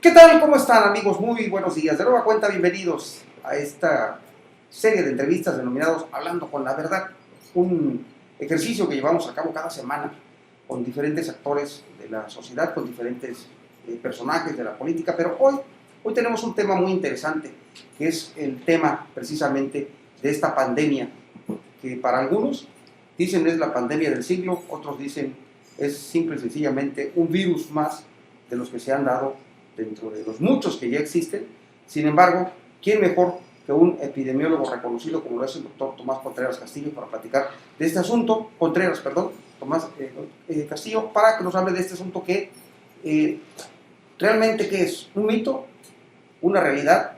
¿Qué tal? ¿Cómo están, amigos? Muy buenos días. De nueva cuenta, bienvenidos a esta serie de entrevistas denominados Hablando con la Verdad, un ejercicio que llevamos a cabo cada semana con diferentes actores de la sociedad, con diferentes personajes de la política, pero hoy tenemos un tema muy interesante, que es el tema precisamente de esta pandemia, que para algunos dicen es la pandemia del siglo, otros dicen es simple y sencillamente un virus más de los que se han dado dentro de los muchos que ya existen. Sin embargo, ¿quién mejor que un epidemiólogo reconocido como lo es el doctor Tomás Contreras Castillo para platicar de este asunto? Tomás Castillo, para que nos hable de este asunto que realmente ¿qué es? ¿Un mito? ¿Una realidad?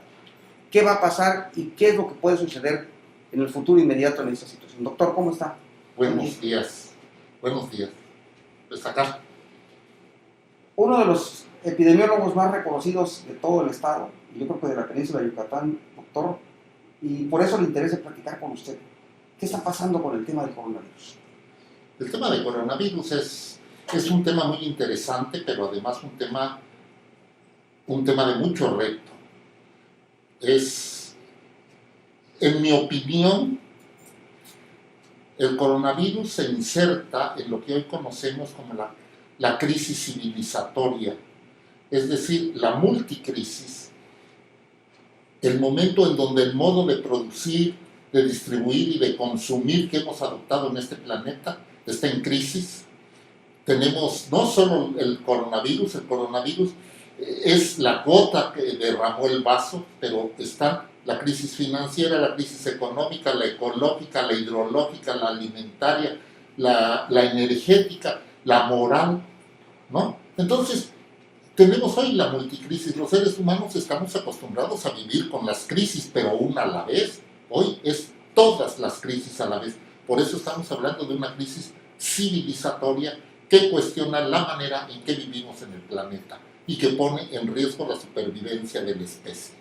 ¿Qué va a pasar y qué es lo que puede suceder en el futuro inmediato en esta situación? Doctor, ¿cómo está? Buenos días. Pues acá. Uno de los epidemiólogos más reconocidos de todo el estado, y yo creo que de la península de Yucatán, doctor, y por eso le interesa platicar con usted. ¿Qué está pasando con el tema del coronavirus? El tema del coronavirus es un tema muy interesante, pero además un tema de mucho reto. En mi opinión, el coronavirus se inserta en lo que hoy conocemos como la crisis civilizatoria, es decir, la multicrisis, el momento en donde el modo de producir, de distribuir y de consumir que hemos adoptado en este planeta está en crisis. Tenemos no solo el coronavirus es la gota que derramó el vaso, pero está la crisis financiera, la crisis económica, la ecológica, la hidrológica, la alimentaria, la energética, la moral, ¿no? Entonces, tenemos hoy la multicrisis. Los seres humanos estamos acostumbrados a vivir con las crisis, pero una a la vez. Hoy es todas las crisis a la vez. Por eso estamos hablando de una crisis civilizatoria que cuestiona la manera en que vivimos en el planeta y que pone en riesgo la supervivencia de la especie.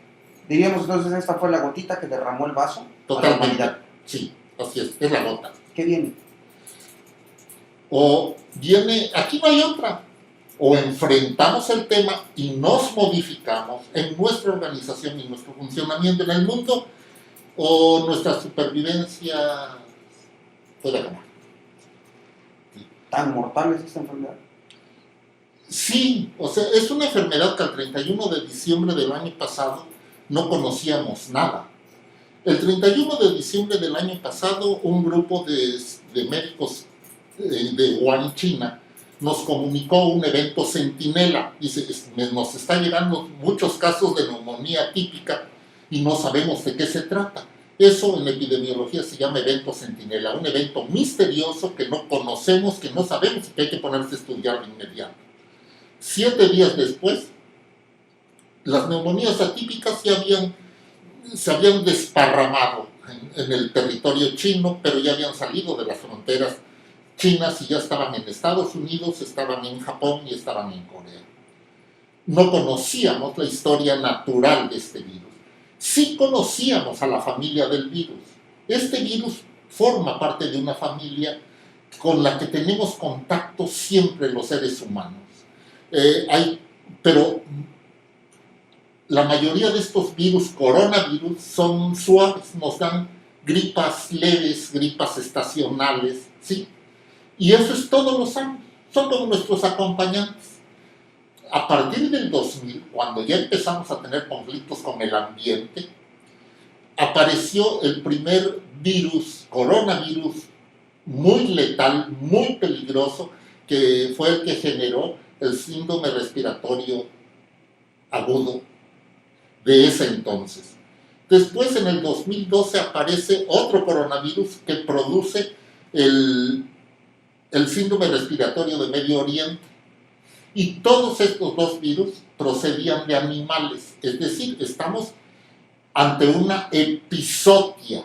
Diríamos entonces, esta fue la gotita que derramó el vaso. Totalmente. Sí, así es la gota. ¿Qué viene? Aquí no hay otra. O enfrentamos el tema y nos modificamos en nuestra organización y nuestro funcionamiento en el mundo, o nuestra supervivencia puede acabar. ¿Tan mortal es esta enfermedad? Sí, o sea, es una enfermedad que al 31 de diciembre del año pasado no conocíamos nada. El 31 de diciembre del año pasado, un grupo de médicos de Wuhan, China, nos comunicó un evento centinela. Dice, nos está llegando muchos casos de neumonía típica y no sabemos de qué se trata. Eso en epidemiología se llama evento centinela, un evento misterioso que no conocemos, que no sabemos y que hay que ponerse a estudiar de inmediato. 7 días después, las neumonías atípicas se habían desparramado en el territorio chino, pero ya habían salido de las fronteras chinas y ya estaban en Estados Unidos, estaban en Japón y estaban en Corea. No conocíamos la historia natural de este virus. Sí conocíamos a la familia del virus. Este virus forma parte de una familia con la que tenemos contacto siempre los seres humanos. Pero la mayoría de estos virus, coronavirus, son suaves, nos dan gripas leves, gripas estacionales, ¿sí? Y eso es todos los años, son como nuestros acompañantes. A partir del 2000, cuando ya empezamos a tener conflictos con el ambiente, apareció el primer virus, coronavirus, muy letal, muy peligroso, que fue el que generó el síndrome respiratorio agudo de ese entonces. Después, en el 2012, aparece otro coronavirus que produce el síndrome respiratorio de Medio Oriente. Y todos estos dos virus procedían de animales, es decir, estamos ante una epizotia,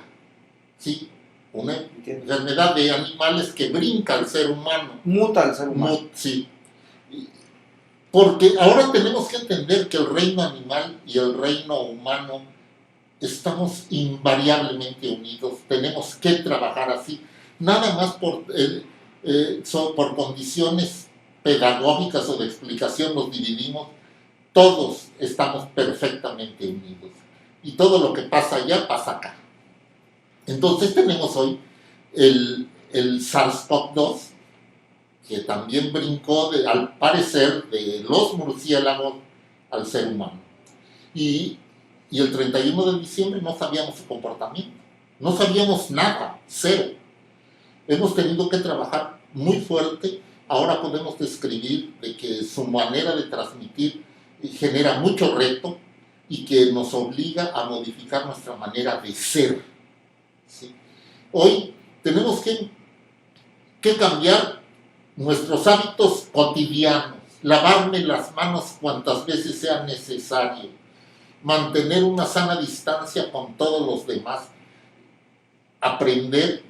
¿sí? Una enfermedad de animales que brinca al ser humano. Muta al ser humano. Sí. Porque ahora tenemos que entender que el reino animal y el reino humano estamos invariablemente unidos, tenemos que trabajar así, nada más por condiciones pedagógicas o de explicación nos dividimos. todos estamos perfectamente unidos. Y todo lo que pasa allá, pasa acá. Entonces tenemos hoy el SARS-CoV-2, que también brincó, al parecer, de los murciélagos al ser humano. Y el 31 de diciembre no sabíamos su comportamiento. No sabíamos nada, cero. Hemos tenido que trabajar muy fuerte. Ahora podemos describir de que su manera de transmitir genera mucho reto y que nos obliga a modificar nuestra manera de ser. ¿Sí? Hoy tenemos que cambiar nuestros hábitos cotidianos, lavarme las manos cuantas veces sea necesario, mantener una sana distancia con todos los demás, aprender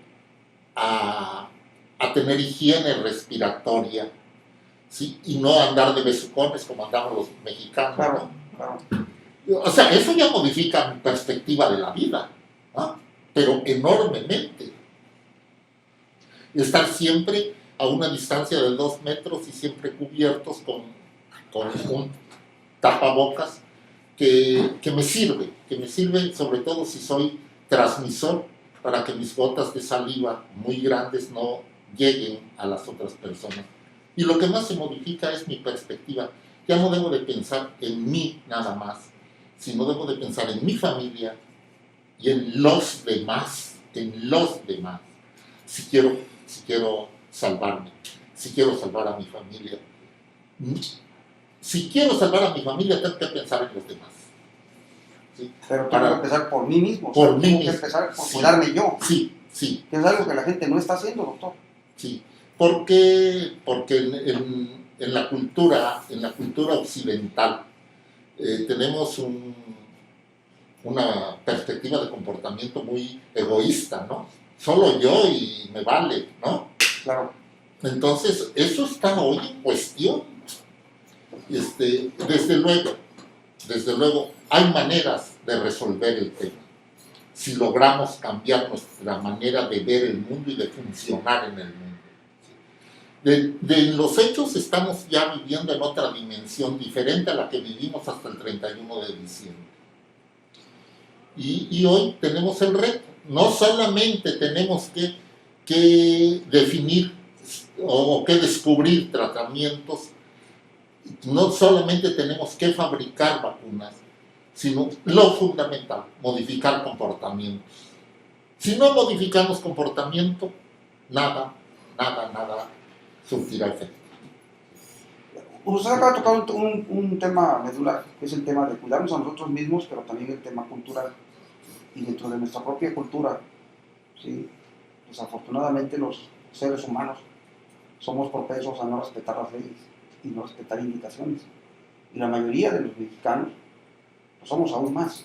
a tener higiene respiratoria, ¿sí? Y no andar de besucones como andamos los mexicanos. Claro, ¿no? claro. O sea, eso ya modifica mi perspectiva de la vida, ¿no? Pero enormemente. Estar siempre a una distancia de 2 metros y siempre cubiertos con un tapabocas que me sirve sobre todo si soy transmisor, para que mis gotas de saliva muy grandes no lleguen a las otras personas. Y lo que más se modifica es mi perspectiva. Ya no debo de pensar en mí nada más, sino debo de pensar en mi familia y en los demás, si quiero salvarme, si quiero salvar a mi familia. Si quiero salvar a mi familia, tengo que pensar en los demás. ¿Sí? Pero tengo que empezar por mí mismo. Por mí tengo mismo. que empezar por Sí. cuidarme yo. Sí. Que es algo que la gente no está haciendo, doctor. Sí. Porque en la cultura occidental tenemos una perspectiva de comportamiento muy egoísta, ¿no? Solo yo y me vale, ¿no? Claro. Entonces, eso está hoy en cuestión. Desde luego, hay maneras de resolver el tema. Si logramos cambiar nuestra manera de ver el mundo y de funcionar en el mundo. De los hechos estamos ya viviendo en otra dimensión diferente a la que vivimos hasta el 31 de diciembre. Y hoy tenemos el reto. No solamente tenemos que definir o que descubrir tratamientos, no solamente tenemos que fabricar vacunas, sino lo fundamental, modificar comportamientos. Si no modificamos comportamiento, nada surtirá efecto. Usted acaba de tocar un tema medular, que es el tema de cuidarnos a nosotros mismos, pero también el tema cultural. Y dentro de nuestra propia cultura, ¿sí? Desafortunadamente los seres humanos somos propensos a no respetar las leyes y no respetar indicaciones. Y la mayoría de los mexicanos, pues somos aún más.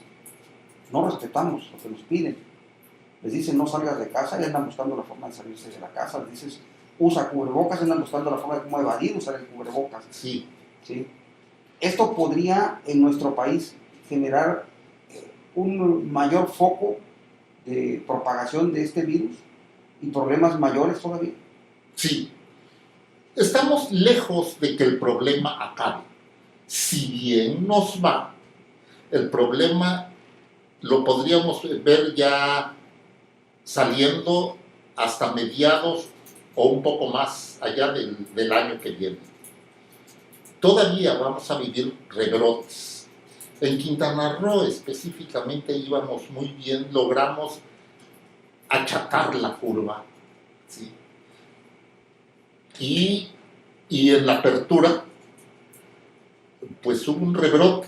No respetamos lo que nos piden. Les dicen no salgas de casa y andan buscando la forma de salirse de la casa. Les dices usa cubrebocas y andan buscando la forma de cómo evadir usar el cubrebocas. Sí. ¿Sí? Esto podría en nuestro país generar un mayor foco de propagación de este virus y problemas mayores todavía. Sí. Estamos lejos de que el problema acabe. Si bien nos va, el problema lo podríamos ver ya saliendo hasta mediados o un poco más allá del año que viene. Todavía vamos a vivir rebrotes. En Quintana Roo específicamente íbamos muy bien, logramos achatar la curva, ¿sí? Y en la apertura, pues hubo un rebrote.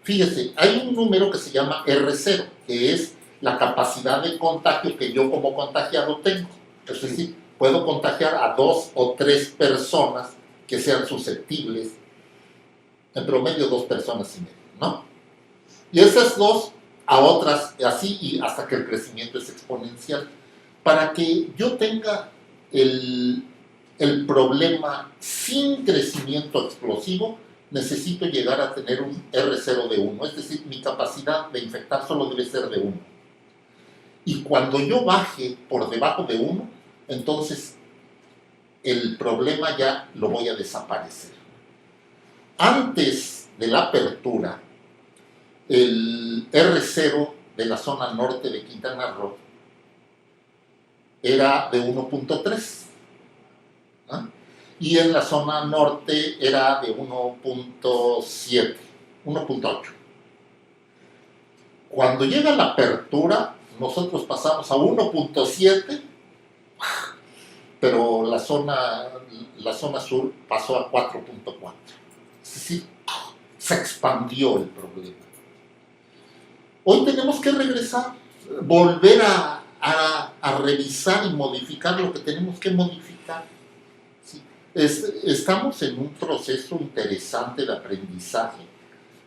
Fíjese, hay un número que se llama R0, que es la capacidad de contagio que yo como contagiado tengo. Es decir, puedo contagiar a 2 o 3 personas que sean susceptibles, en promedio 2 personas y media, ¿no? Y esas 2 a otras, así y hasta que el crecimiento es exponencial. Para que yo tenga el problema sin crecimiento explosivo, necesito llegar a tener un R0 de 1, es decir, mi capacidad de infectar solo debe ser de 1. Y cuando yo baje por debajo de 1, entonces el problema ya lo voy a desaparecer. Antes de la apertura, el R0 de la zona norte de Quintana Roo era de 1.3, ¿no? Y en la zona norte era de 1.7, 1.8. Cuando llega la apertura, nosotros pasamos a 1.7, pero la zona sur pasó a 4.4. Es decir, se expandió el problema. Hoy tenemos que regresar, volver a revisar y modificar lo que tenemos que modificar. ¿Sí? Estamos en un proceso interesante de aprendizaje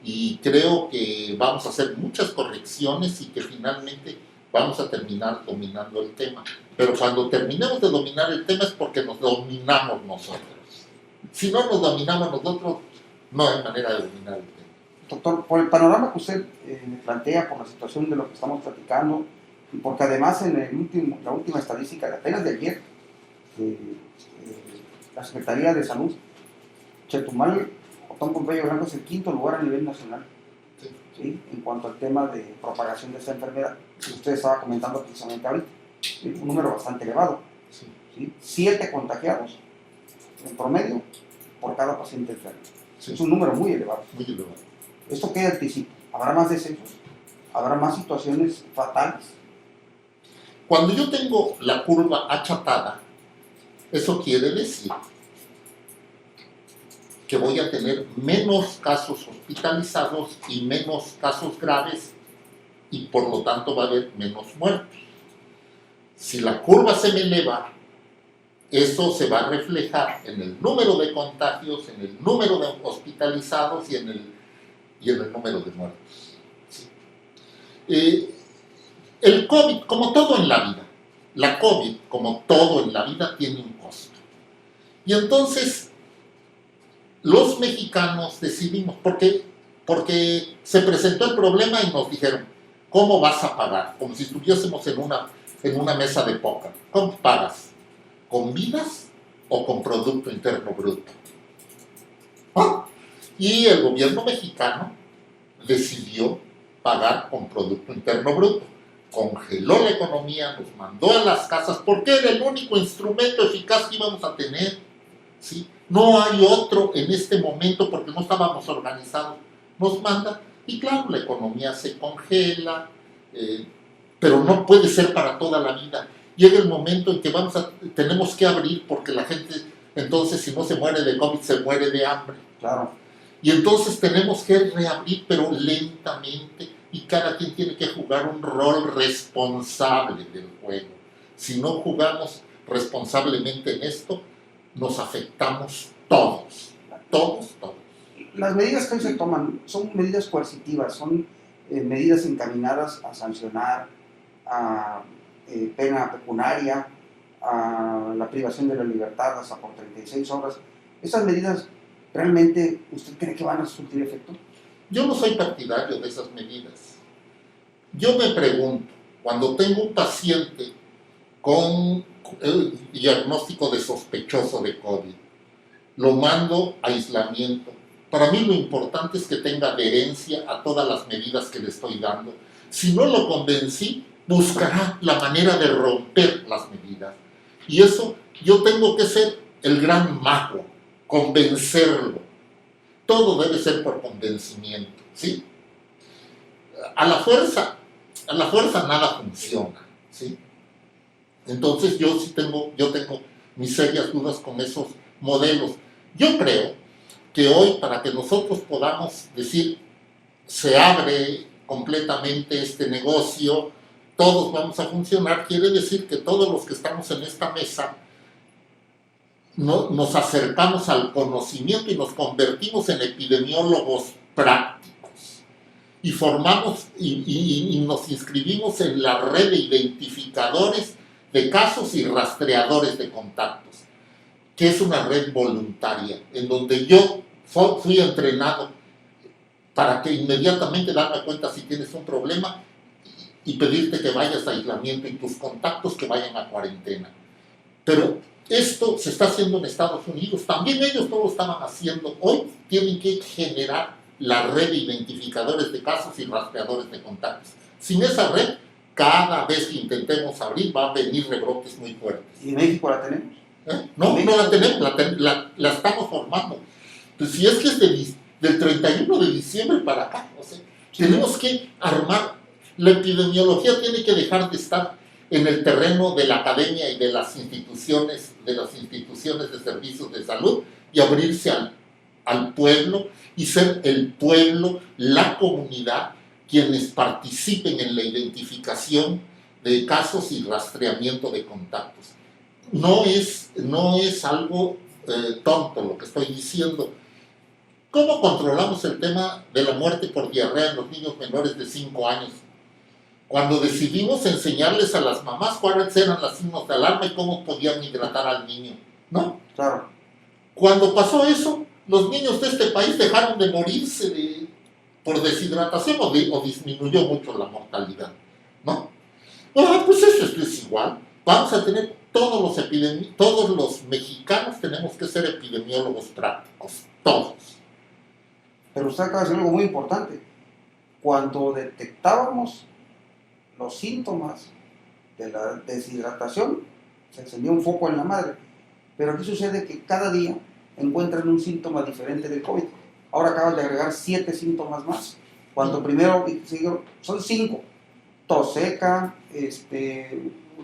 y creo que vamos a hacer muchas correcciones y que finalmente vamos a terminar dominando el tema. Pero cuando terminemos de dominar el tema es porque nos dominamos nosotros. Si no nos dominamos nosotros, no hay manera de dominar el tema. Doctor, por el panorama que usted me plantea, por la situación de lo que estamos platicando, y porque además en la última estadística de apenas de ayer, la Secretaría de Salud, Chetumal, Otón Pompeyo Blanco es el 5º lugar a nivel nacional, Sí. ¿sí? En cuanto al tema de propagación de esta enfermedad, que usted estaba comentando precisamente ahorita, ¿sí? Un número bastante elevado, Sí. ¿sí? 7 contagiados en promedio por cada paciente enfermo. Sí. Es un número muy elevado. Muy elevado. ¿Esto qué anticipa? ¿Habrá más descensos? ¿Habrá más situaciones fatales? Cuando yo tengo la curva achatada, eso quiere decir que voy a tener menos casos hospitalizados y menos casos graves y por lo tanto va a haber menos muertos. Si la curva se me eleva, eso se va a reflejar en el número de contagios, en el número de hospitalizados y en el número de muertos. ¿Sí? El COVID, como todo en la vida, la COVID, como todo en la vida, tiene un costo. Y entonces, los mexicanos decidimos, porque se presentó el problema y nos dijeron, ¿cómo vas a pagar? Como si estuviésemos en una mesa de póker. ¿Cómo pagas? ¿Con vidas o con Producto Interno Bruto? ¿Ah? Y el gobierno mexicano decidió pagar con Producto Interno Bruto. Congeló la economía, nos mandó a las casas, porque era el único instrumento eficaz que íbamos a tener. ¿Sí? No hay otro en este momento porque no estábamos organizados. Nos manda, y claro, la economía se congela, pero no puede ser para toda la vida. Llega el momento en que tenemos que abrir porque la gente, entonces, si no se muere de COVID, se muere de hambre. Claro. Y entonces tenemos que reabrir, pero lentamente, y cada quien tiene que jugar un rol responsable del juego. Si no jugamos responsablemente en esto, nos afectamos todos. Las medidas que hoy se toman son medidas coercitivas, son medidas encaminadas a sancionar, a pena pecuniaria, a la privación de la libertad hasta por 36 horas. ¿Esas medidas realmente usted cree que van a surtir efecto? Yo no soy partidario de esas medidas. Yo me pregunto, cuando tengo un paciente con el diagnóstico de sospechoso de COVID, lo mando a aislamiento. Para mí lo importante es que tenga adherencia a todas las medidas que le estoy dando. Si no lo convencí, buscará la manera de romper las medidas. Y eso yo tengo que ser el gran mago, convencerlo. Todo debe ser por convencimiento, ¿sí? A la fuerza nada funciona, ¿sí? Entonces yo tengo mis serias dudas con esos modelos. Yo creo que hoy, para que nosotros podamos decir, se abre completamente este negocio, todos vamos a funcionar, quiere decir que todos los que estamos en esta mesa nos acercamos al conocimiento y nos convertimos en epidemiólogos prácticos y formamos y nos inscribimos en la red de identificadores de casos y rastreadores de contactos, que es una red voluntaria en donde yo fui entrenado para que inmediatamente darme cuenta si tienes un problema y pedirte que vayas a aislamiento y tus contactos que vayan a cuarentena. Pero esto se está haciendo en Estados Unidos, también ellos todo lo estaban haciendo. Hoy tienen que generar la red de identificadores de casos y rastreadores de contactos. Sin esa red, cada vez que intentemos abrir va a venir rebrotes muy fuertes. ¿Y en México la tenemos? No, no la tenemos, la estamos formando. Pues si es que es del 31 de diciembre para acá, o sea, tenemos que armar. La epidemiología tiene que dejar de estar en el terreno de la academia y de las instituciones de servicios de salud y abrirse al pueblo y ser el pueblo, la comunidad, quienes participen en la identificación de casos y rastreamiento de contactos. No es algo tonto lo que estoy diciendo. ¿Cómo controlamos el tema de la muerte por diarrea en los niños menores de 5 años? Cuando decidimos enseñarles a las mamás cuáles eran los signos de alarma y cómo podían hidratar al niño, ¿no? Claro. Cuando pasó eso, los niños de este país dejaron de morirse por deshidratación o disminuyó mucho la mortalidad, ¿no? Pues eso es igual. Vamos a tener todos los mexicanos tenemos que ser epidemiólogos prácticos, todos. Pero usted acaba de decir algo muy importante. Cuando detectábamos los síntomas de la deshidratación, se encendía un foco en la madre. Pero aquí sucede que cada día encuentran un síntoma diferente del COVID. Ahora acaban de agregar 7 síntomas más. Cuando primero son 5. Tos seca,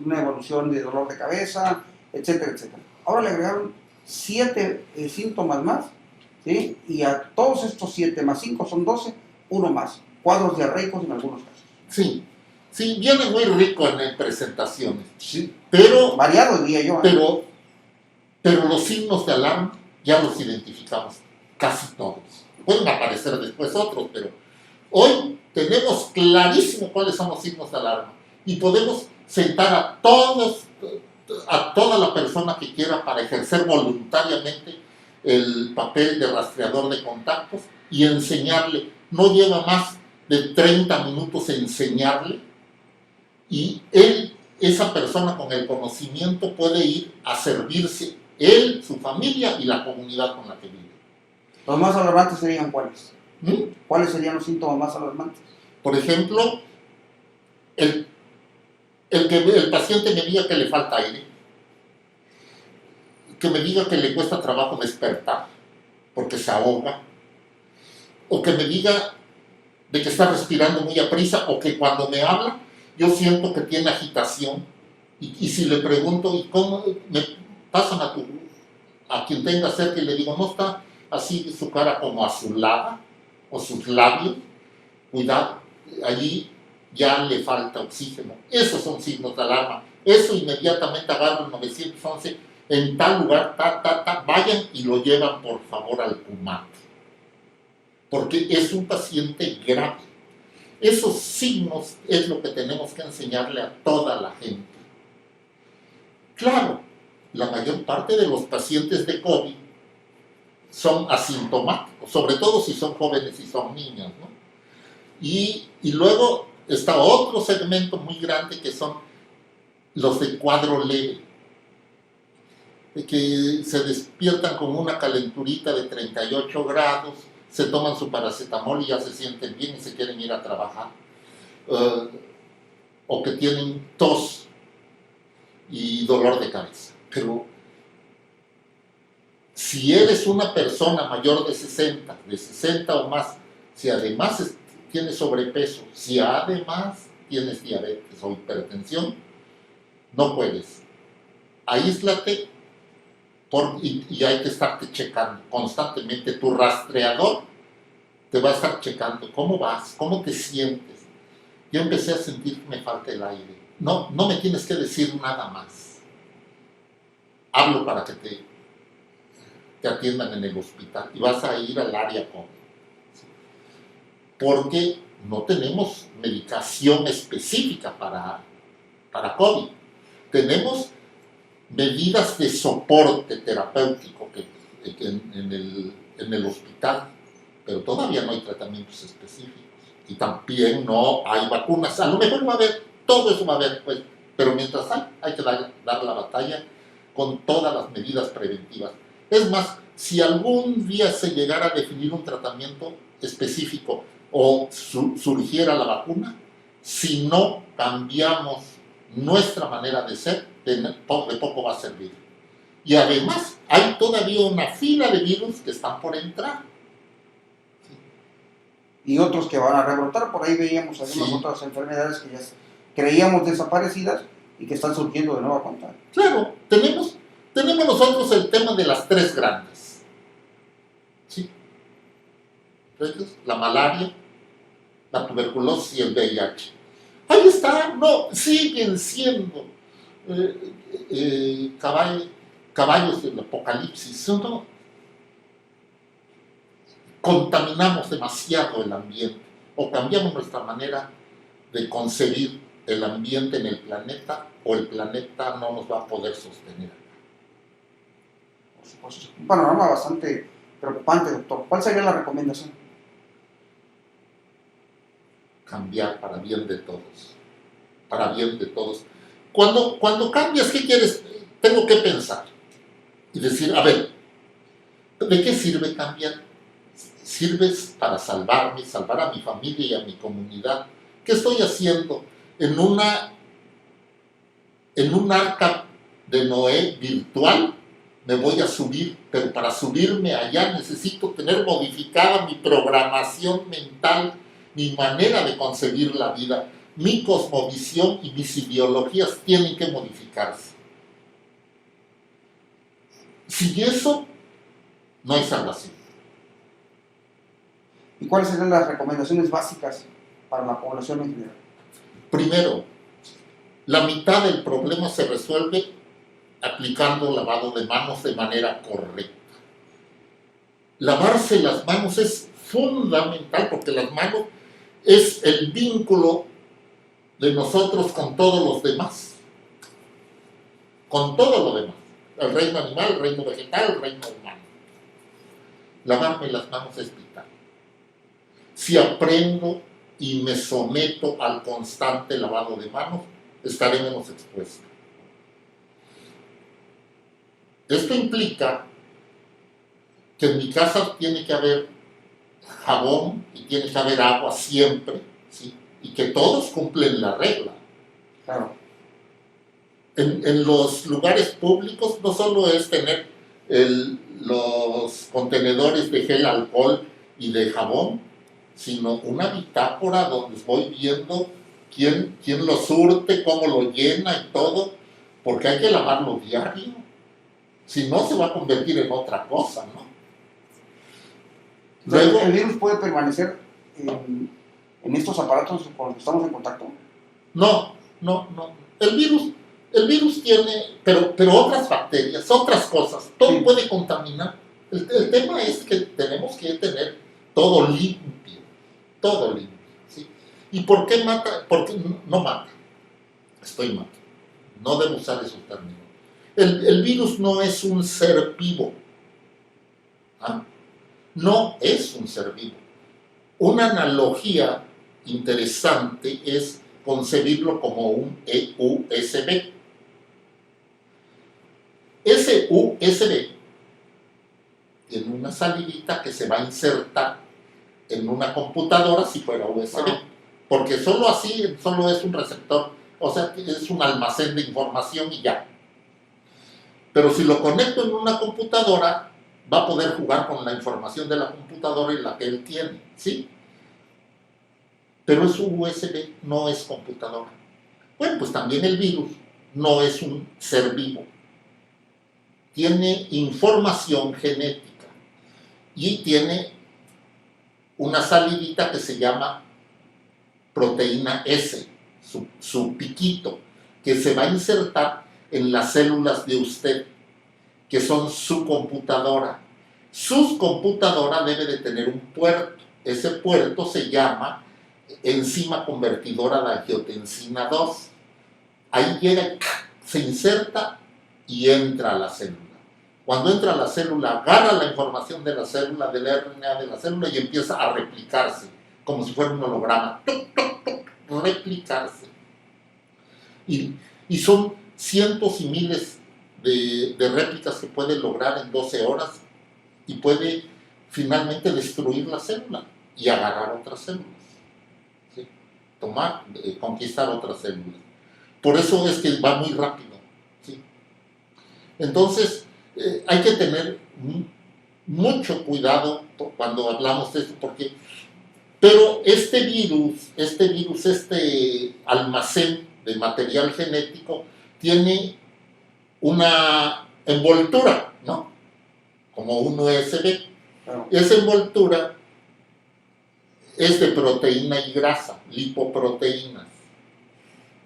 una evolución de dolor de cabeza, etcétera, etcétera. Ahora le agregaron 7 síntomas más, ¿sí? Y a todos estos 7 más 5 son 12, uno más. Cuadros diarreicos en algunos casos. Sí, viene muy rico en presentaciones. Sí. Pero, variado, diría yo. Pero los signos de alarma ya los identificamos casi todos. Pueden aparecer después otros, pero hoy tenemos clarísimo cuáles son los signos de alarma y podemos sentar a toda la persona que quiera para ejercer voluntariamente el papel de rastreador de contactos y enseñarle. No lleva más de 30 minutos enseñarle y esa persona con el conocimiento puede ir a servirse él, su familia y la comunidad con la que vive. ¿Los más alarmantes serían cuáles? ¿Mm? ¿Cuáles serían los síntomas más alarmantes? Por ejemplo, el que el paciente me diga que le falta aire, que me diga que le cuesta trabajo despertar porque se ahoga, o que me diga de que está respirando muy aprisa, o que cuando me habla yo siento que tiene agitación, y si le pregunto, ¿y cómo me pasan a quien tenga cerca y le digo, no está así su cara como azulada, o sus labios? Cuidado, allí ya le falta oxígeno. Esos son signos de alarma. Eso inmediatamente agarro el 911, en tal lugar, vayan y lo llevan por favor al CUMAT, porque es un paciente grave. Esos signos es lo que tenemos que enseñarle a toda la gente. Claro, la mayor parte de los pacientes de COVID son asintomáticos, sobre todo si son jóvenes y son niños, ¿no? Y luego está otro segmento muy grande que son los de cuadro leve, que se despiertan con una calenturita de 38 grados, se toman su paracetamol y ya se sienten bien y se quieren ir a trabajar, o que tienen tos y dolor de cabeza. Pero si eres una persona mayor de 60 o más, si además tienes sobrepeso, si además tienes diabetes o hipertensión, no puedes. Aíslate y hay que estarte checando constantemente. Tu rastreador te va a estar checando cómo vas, cómo te sientes. Yo empecé a sentir que me falta el aire. No me tienes que decir nada más. Hablo para que te atiendan en el hospital y vas a ir al área COVID. Porque no tenemos medicación específica para COVID. Tenemos medidas de soporte terapéutico en el hospital, pero todavía no hay tratamientos específicos y también no hay vacunas. A lo mejor va a haber, todo eso va a haber, pues, pero mientras hay que dar la batalla con todas las medidas preventivas. Es más, si algún día se llegara a definir un tratamiento, específico o surgiera la vacuna, si no cambiamos nuestra manera de ser, de poco va a servir. Y además hay todavía una fila de virus que están por entrar. Y otros que van a rebrotar. Por ahí veíamos algunas otras enfermedades que ya creíamos desaparecidas y que están surgiendo de nueva cuenta. Claro, tenemos nosotros el tema de las tres grandes. ¿Sí? La malaria, la tuberculosis y el VIH. Ahí está, no, siguen siendo caballos del apocalipsis, ¿no? Contaminamos demasiado el ambiente o cambiamos nuestra manera de concebir el ambiente en el planeta o el planeta no nos va a poder sostener. Por supuesto. Un panorama bastante preocupante, doctor. ¿Cuál sería la recomendación? Cambiar para bien de todos. Para bien de todos. Cuando cambias, ¿qué quieres? Tengo que pensar y decir, a ver, ¿de qué sirve cambiar? Sirves para salvarme, salvar a mi familia y a mi comunidad. ¿Qué estoy haciendo? En un arca de Noé virtual me voy a subir, pero para subirme allá necesito tener modificada mi programación mental, mi manera de concebir la vida, mi cosmovisión y mis ideologías tienen que modificarse. Sin eso, no hay salvación. ¿Y cuáles serían las recomendaciones básicas para la población en general? Primero, la mitad del problema se resuelve aplicando lavado de manos de manera correcta. Lavarse las manos es fundamental porque las manos es el vínculo de nosotros con todos los demás. Con todo lo demás. El reino animal, el reino vegetal, el reino humano. Lavarme las manos es vital. Si aprendo y me someto al constante lavado de manos, estaré menos expuesto. Esto implica que en mi casa tiene que haber jabón y tiene que haber agua siempre, ¿sí? Y que todos cumplen la regla. Claro. En los lugares públicos no solo es tener los contenedores de gel alcohol y de jabón, sino una bitácora donde voy viendo quién lo surte, cómo lo llena y todo, porque hay que lavarlo diario. Si no, se va a convertir en otra cosa, ¿no? Luego, ¿el virus puede permanecer en estos aparatos con los que estamos en contacto? No. El virus tiene, pero otras bacterias, otras cosas, todo sí. Puede contaminar. El tema es que tenemos que tener todo limpio, ¿sí? ¿Y por qué mata? Porque no mata. Estoy mal. No debo usar esos términos. El virus no es un ser vivo. ¿Ah? No es un ser vivo. Una analogía interesante es concebirlo como un USB. Ese USB tiene una salidita que se va a insertar en una computadora si fuera USB, porque solo así, solo es un receptor, o sea, es un almacén de información y ya. Pero si lo conecto en una computadora, va a poder jugar con la información de la computadora y la que él tiene, ¿sí? Pero es un USB, no es computadora. Bueno, pues también el virus no es un ser vivo. Tiene información genética y tiene una salidita que se llama proteína S, su piquito, que se va a insertar en las células de usted, que son su computadora. Su computadora debe de tener un puerto. Ese puerto se llama enzima convertidora de angiotensina 2. Ahí llega, se inserta y entra a la célula. Cuando entra a la célula, agarra la información de la célula, del RNA de la célula y empieza a replicarse, como si fuera un holograma. Replicarse. Y son cientos y miles de réplicas que puede lograr en 12 horas y puede finalmente destruir la célula. y agarrar otras células, ¿sí? Conquistar otras células. Por eso es que va muy rápido, ¿sí? Entonces, hay que tener mucho cuidado cuando hablamos de esto, pero este virus, este almacén de material genético, tiene una envoltura, ¿no? Como un USB. Claro. Esa envoltura es de proteína y grasa, lipoproteínas.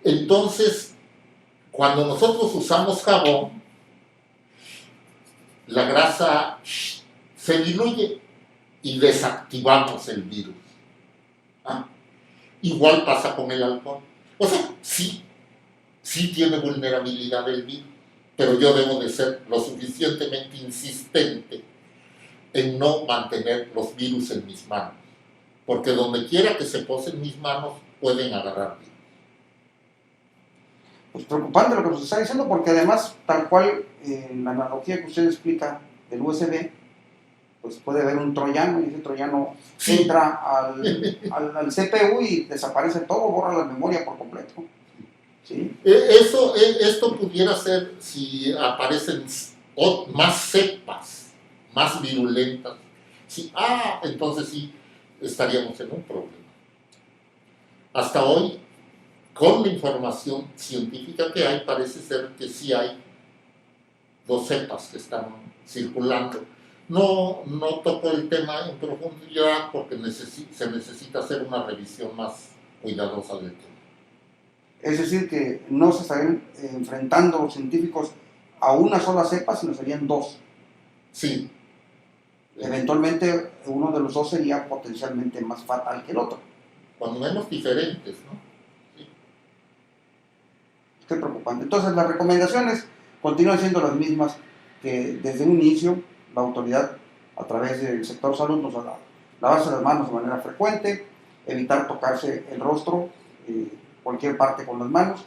Entonces, cuando nosotros usamos jabón, la grasa se diluye y desactivamos el virus. ¿Ah? Igual pasa con el alcohol. O sea, sí tiene vulnerabilidad el virus, pero yo debo de ser lo suficientemente insistente en no mantener los virus en mis manos, porque donde quiera que se posen mis manos pueden agarrar virus. Pues preocupante lo que nos está diciendo, porque además, tal cual, en la analogía que usted explica del USB, pues puede haber un troyano, y ese troyano Sí. entra al CPU y desaparece todo, borra la memoria por completo. ¿Sí? Esto pudiera ser si aparecen más cepas, más virulentas. Sí, entonces sí estaríamos en un problema. Hasta hoy, con la información científica que hay, parece ser que sí hay 2 cepas que están circulando. No toco el tema en profundidad porque se necesita hacer una revisión más cuidadosa del tema. Es decir, que no se estarían enfrentando los científicos a una sola cepa, sino serían 2. Sí. Eventualmente, uno de los 2 sería potencialmente más fatal que el otro. Cuando menos diferentes, ¿no? Sí. Qué preocupante. Entonces, las recomendaciones continúan siendo las mismas que desde un inicio la autoridad, a través del sector salud, nos ha dado. Lavarse las manos de manera frecuente, evitar tocarse el rostro, cualquier parte con las manos,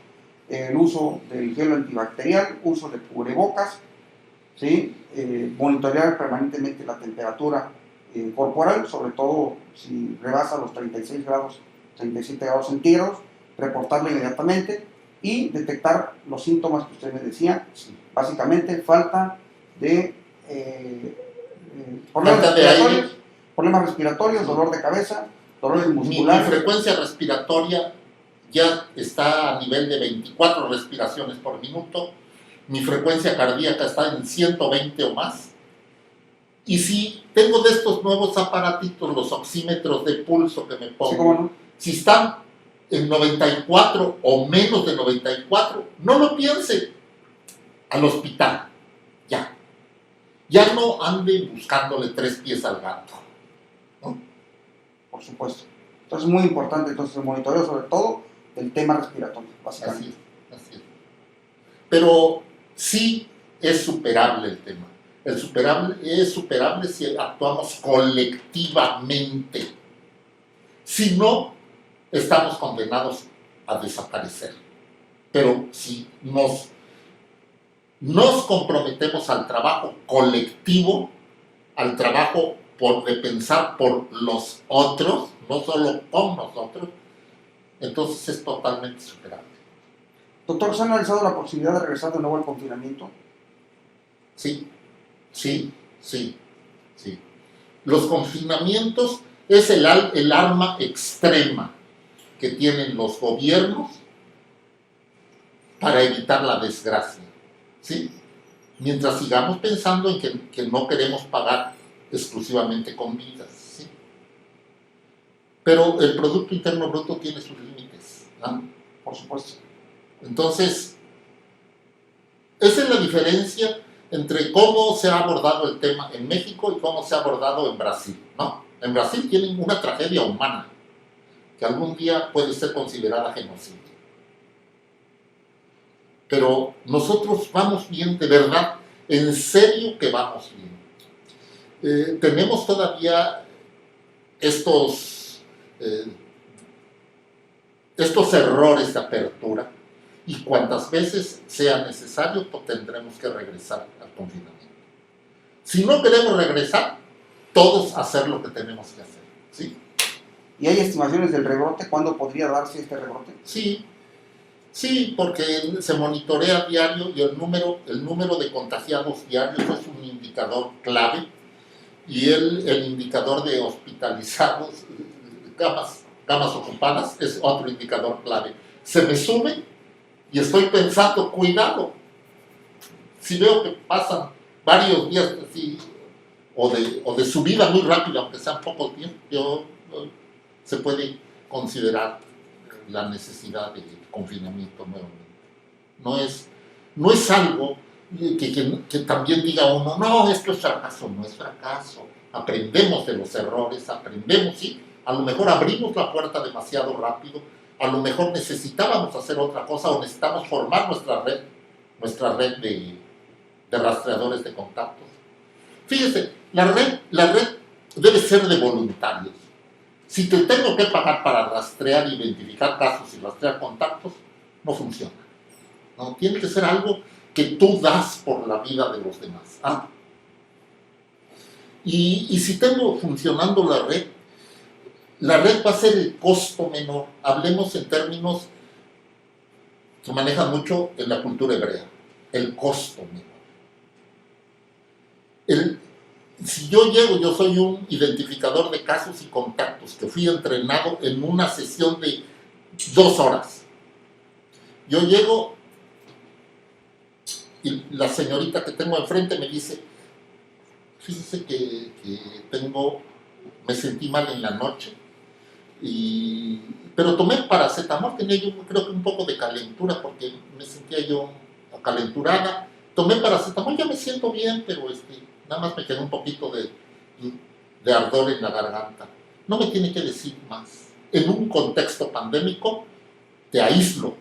el uso del gel antibacterial, uso de cubrebocas, ¿sí? Monitorear permanentemente la temperatura corporal, sobre todo si rebasa los 36 grados, 37 grados centígrados, reportarlo inmediatamente y detectar los síntomas que usted me decía, Sí. básicamente falta de problemas respiratorios, Sí. dolor de cabeza, dolores Mi musculares. frecuencia respiratoria ya está a nivel de 24 respiraciones por minuto. Mi frecuencia cardíaca está en 120 o más. Y si tengo de estos nuevos aparatitos, los oxímetros de pulso que me pongo, Sí, ¿cómo no? si están en 94 o menos de 94, no lo piense, al hospital, ya. Ya no ande buscándole 3 pies al gato, ¿no? Por supuesto. Entonces es muy importante entonces el monitoreo, sobre todo del tema respiratorio, básicamente. Así es. Pero sí es superable el tema. Es superable si actuamos colectivamente. Si no, estamos condenados a desaparecer. Pero si nos comprometemos al trabajo colectivo, al trabajo de pensar por los otros, no solo con nosotros, entonces es totalmente superable. Doctor, ¿se ha analizado la posibilidad de regresar de nuevo al confinamiento? Sí. Los confinamientos es el arma extrema que tienen los gobiernos para evitar la desgracia, ¿sí? Mientras sigamos pensando en que no queremos pagar exclusivamente con vidas, ¿sí? Pero el Producto Interno Bruto tiene sus límites, ¿no? Por supuesto. Entonces, esa es la diferencia entre cómo se ha abordado el tema en México y cómo se ha abordado en Brasil, ¿no? En Brasil tienen una tragedia humana que algún día puede ser considerada genocidio. Pero nosotros vamos bien, de verdad, en serio que vamos bien. Tenemos todavía estos errores de apertura y cuantas veces sea necesario tendremos que regresar al confinamiento. Si no queremos regresar, todos hacer lo que tenemos que hacer, ¿sí? ¿Y hay estimaciones del rebrote? ¿Cuándo podría darse este rebrote? Sí, sí, porque se monitorea diario y el número de contagiados diarios es un indicador clave y el indicador de hospitalizados, camas ocupadas, es otro indicador clave. Se me sube y estoy pensando, cuidado, si veo que pasan varios días así, o de subida muy rápida, aunque sea poco tiempo, se puede considerar la necesidad de confinamiento nuevamente. No es algo que también diga uno, no, esto es fracaso, no es fracaso. Aprendemos de los errores, aprendemos, sí, a lo mejor abrimos la puerta demasiado rápido, a lo mejor necesitábamos hacer otra cosa o necesitamos formar nuestra red de rastreadores de contactos. Fíjese, la red debe ser de voluntarios. Si te tengo que pagar para rastrear, identificar casos y rastrear contactos, no funciona. No, tiene que ser algo que tú das por la vida de los demás. Y si tengo funcionando la red va a ser el costo menor. Hablemos en términos que manejan mucho en la cultura hebrea. El costo menor. Si yo llego, yo soy un identificador de casos y contactos que fui entrenado en una sesión de 2 horas. Yo llego y la señorita que tengo enfrente me dice, fíjese que me sentí mal en la noche, pero tomé paracetamol, tenía yo creo que un poco de calentura porque me sentía yo calenturada, tomé paracetamol, ya me siento bien, pero nada más me quedó un poquito de ardor en la garganta. No me tiene que decir más. En un contexto pandémico, te aíslo,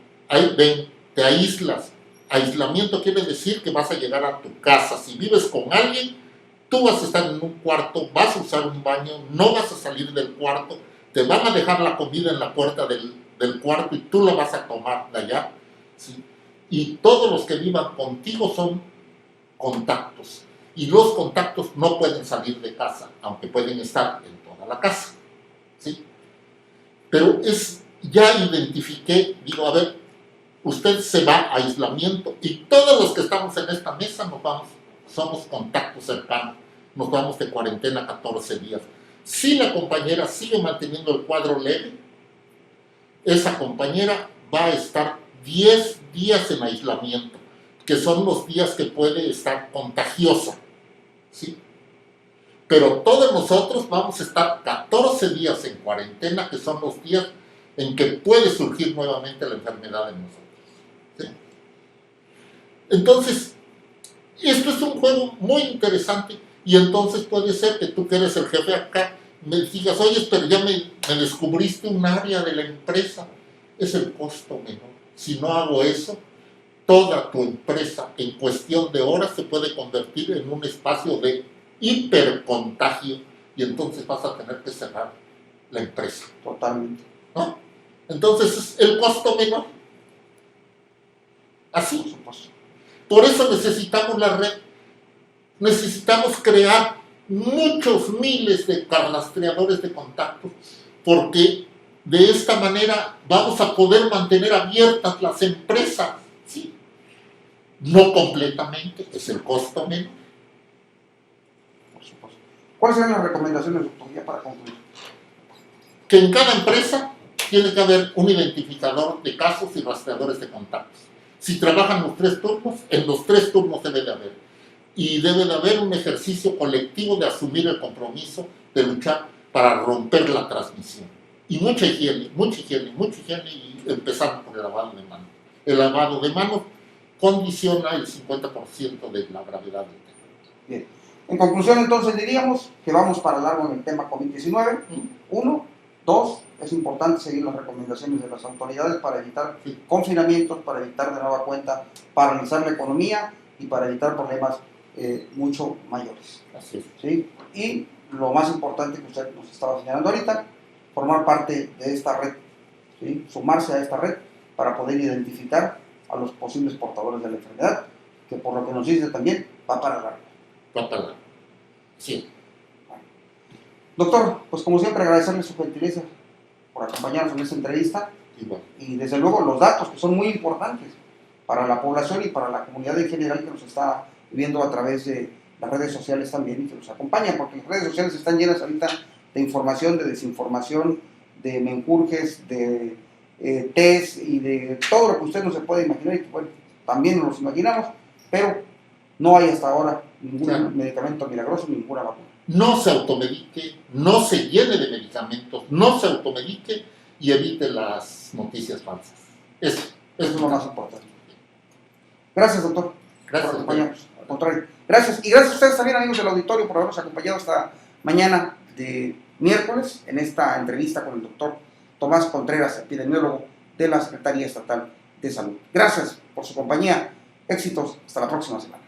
te aíslas. Aislamiento quiere decir que vas a llegar a tu casa. Si vives con alguien, tú vas a estar en un cuarto, vas a usar un baño, no vas a salir del cuarto, te van a dejar la comida en la puerta del cuarto y tú la vas a tomar de allá, ¿sí? Y todos los que vivan contigo son contactos. Y los contactos no pueden salir de casa, aunque pueden estar en toda la casa, ¿sí? Pero ya identifiqué, digo, a ver, usted se va a aislamiento y todos los que estamos en esta mesa somos contactos cercanos, nos vamos de cuarentena 14 días. Si la compañera sigue manteniendo el cuadro leve, esa compañera va a estar 10 días en aislamiento, que son los días que puede estar contagiosa, ¿sí? Pero todos nosotros vamos a estar 14 días en cuarentena, que son los días en que puede surgir nuevamente la enfermedad en nosotros, ¿sí? Entonces, esto es un juego muy interesante y entonces puede ser que tú que eres el jefe acá me digas, oye, pero ya me descubriste un área de la empresa, es el costo menor. Si no hago eso, toda tu empresa en cuestión de horas se puede convertir en un espacio de hipercontagio y entonces vas a tener que cerrar la empresa. Totalmente. ¿No? Entonces es el costo menor. Así. Por eso necesitamos la red. Necesitamos crear muchos miles de rastreadores de contactos, porque de esta manera vamos a poder mantener abiertas las empresas, ¿sí? No completamente, es el costo menor. Por supuesto. ¿Cuáles serían las recomendaciones, doctor, ya para concluir? Que en cada empresa tiene que haber un identificador de casos y rastreadores de contactos. Si trabajan los 3 turnos, en los 3 turnos debe de haber. Y debe de haber un ejercicio colectivo de asumir el compromiso de luchar para romper la transmisión. Y mucha higiene, y empezando por el lavado de manos. El lavado de manos condiciona el 50% de la gravedad del tema. Bien. En conclusión, entonces, diríamos que vamos para largo en el tema COVID-19. 1, 2, es importante seguir las recomendaciones de las autoridades para evitar confinamientos, para evitar de nueva cuenta paralizar la economía y para evitar problemas mucho mayores. Así es. ¿Sí? Y lo más importante que usted nos estaba señalando ahorita, formar parte de esta red, ¿sí? Sumarse a esta red para poder identificar a los posibles portadores de la enfermedad, que por lo que nos dice también va para largo. Va para largo. Sí. Bueno. Doctor, pues como siempre agradecerle su gentileza por acompañarnos en esta entrevista. Igual. Y desde luego los datos que son muy importantes para la población y para la comunidad en general que nos está viendo a través de las redes sociales también y que nos acompañan, porque las redes sociales están llenas ahorita de información, de desinformación, de menjurjes, de test y de todo lo que usted no se puede imaginar y que bueno, también nos imaginamos, pero no hay hasta ahora ningún medicamento milagroso, ninguna vacuna. No se automedique, no se llene de medicamentos, no se automedique y evite las noticias falsas. Eso es lo más importante. Gracias, doctor, gracias por acompañarnos. Al contrario, gracias. Y gracias a ustedes también, amigos del auditorio, por habernos acompañado esta mañana de miércoles en esta entrevista con el doctor Tomás Contreras, epidemiólogo de la Secretaría Estatal de Salud. Gracias por su compañía. Éxitos. Hasta la próxima semana.